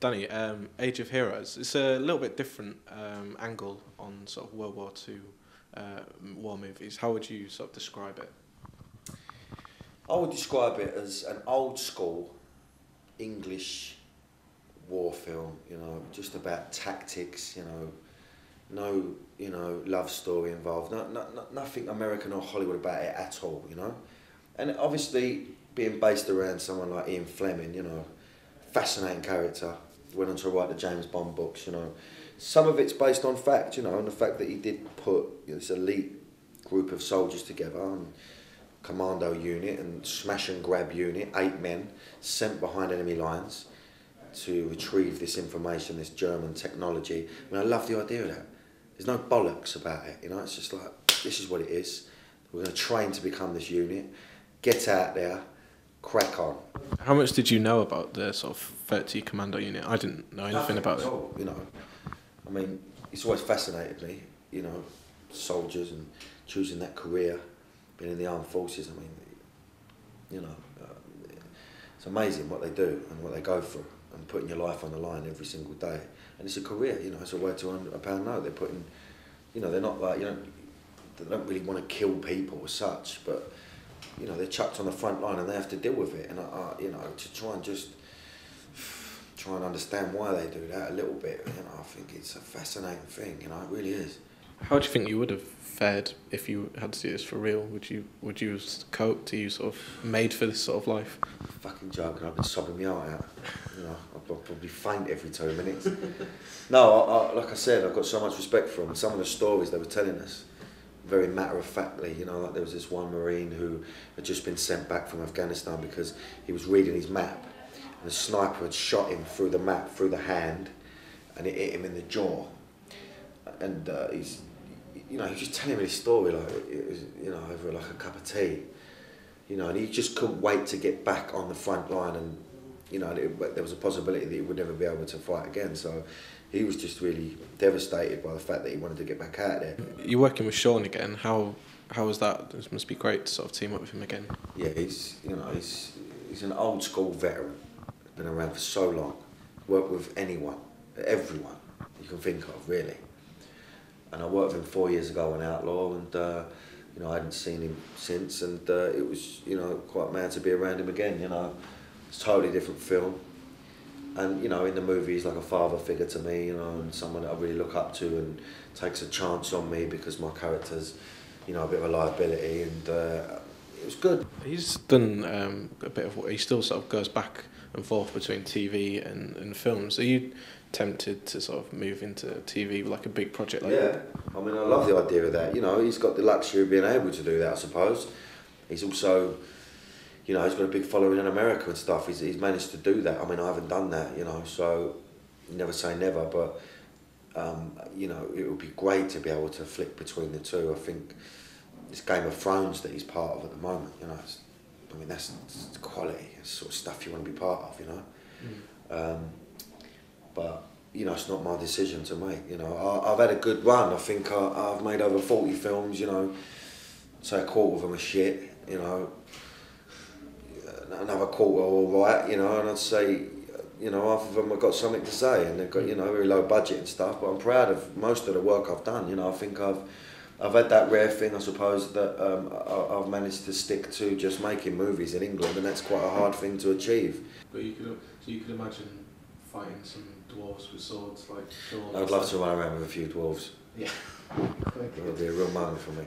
Danny, Age of Heroes. It's a little bit different angle on sort of World War II war movies. How would you sort of describe it? I would describe it as an old school English war film, just about tactics, no, love story involved, nothing American or Hollywood about it at all, And obviously being based around someone like Ian Fleming, fascinating character, went on to write the James Bond books, Some of it's based on fact, and the fact that he did put this elite group of soldiers together, and commando unit and smash and grab unit, 8 men sent behind enemy lines to retrieve this information, this German technology. I love the idea of that. There's no bollocks about it, it's just like, this is what it is. We're going to train to become this unit, get out there, crack on. How much did you know about the sort of 30 commando unit? I didn't know anything about it. All, it's always fascinated me, soldiers and choosing that career, being in the armed forces. It's amazing what they do and what they go through, and putting your life on the line every single day. And it's a career, it's a way to earn £1 note. They're putting, they're not like, they don't really want to kill people as such, but, they're chucked on the front line and they have to deal with it. And, to try and understand why they do that a little bit, I think it's a fascinating thing, it really is. How do you think you would have fared if you had to do this for real? Would you have coped? Are you sort of made for this sort of life? Fucking joking, I've been sobbing my heart out. I'll probably faint every 2 minutes. No, like I said, I've got so much respect for them. Some of the stories they were telling us, very matter-of-factly, like there was this one Marine who had just been sent back from Afghanistan because he was reading his map, and the sniper had shot him through the map, through the hand, and it hit him in the jaw. And he's just telling me this story like it was, over like a cup of tea, and he just couldn't wait to get back on the front line, and there was a possibility that he would never be able to fight again. So he was just really devastated by the fact that he wanted to get back out there. You're working with Sean again. How was that? It must be great to sort of team up with him again. Yeah, he's an old school veteran. Been around for so long. Worked with anyone, everyone you can think of, really. And I worked with him 4 years ago on Outlaw, and I hadn't seen him since, and it was quite mad to be around him again. It's a totally different film, and in the movie he's like a father figure to me, and someone that I really look up to, and takes a chance on me because my character's a bit of a liability, and it was good. He's done a bit of what he still sort of goes back and forth between TV and films. Are you tempted to sort of move into TV, like a big project like that? Yeah, I love the idea of that. He's got the luxury of being able to do that, I suppose. He's also, he's got a big following in America and stuff. He's managed to do that. I haven't done that, so never say never, but, it would be great to be able to flick between the two. I think this Game of Thrones that he's part of at the moment, that's quality. It's sort of stuff you want to be part of, But, it's not my decision to make, I've had a good run. I think I've made over 40 films, say a quarter of them are shit, another quarter are all right, and I'd say, half of them have got something to say, and they've got, very low budget and stuff, but I'm proud of most of the work I've done, I think I've had that rare thing, I suppose, that I've managed to stick to just making movies in England, and that's quite a hard thing to achieve. But you could imagine fighting some dwarves with swords like Sean. I'd love to run around with a few dwarves. Yeah. It would be a real moment for me.